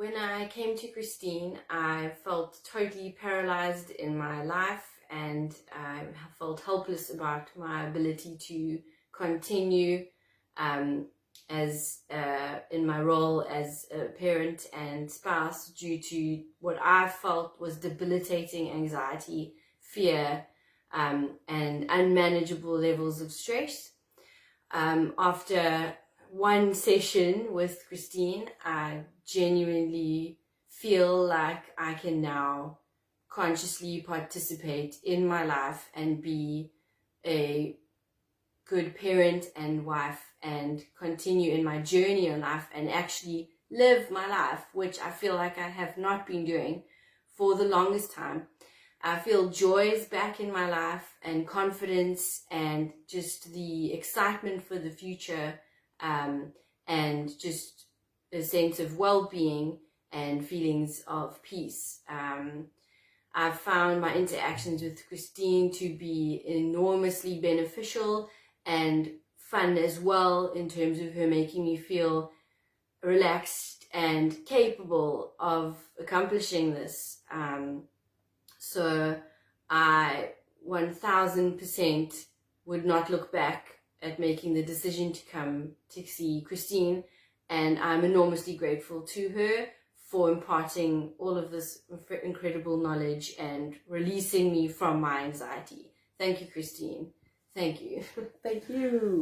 When I came to Christine, I felt totally paralyzed in my life, and I felt helpless about my ability to continue in my role as a parent and spouse due to what I felt was debilitating anxiety, fear, and unmanageable levels of stress. After one session with Christine, I genuinely feel like I can now consciously participate in my life and be a good parent and wife and continue in my journey in life and actually live my life, which I feel like I have not been doing for the longest time. I feel joy is back in my life and confidence and just the excitement for the future, and just a sense of well-being and feelings of peace. I've found my interactions with Christine to be enormously beneficial and fun as well, in terms of her making me feel relaxed and capable of accomplishing this. So I 1000% would not look back at making the decision to come to see Christine, and I'm enormously grateful to her for imparting all of this incredible knowledge and releasing me from my anxiety. Thank you, Christine. Thank you. Thank you.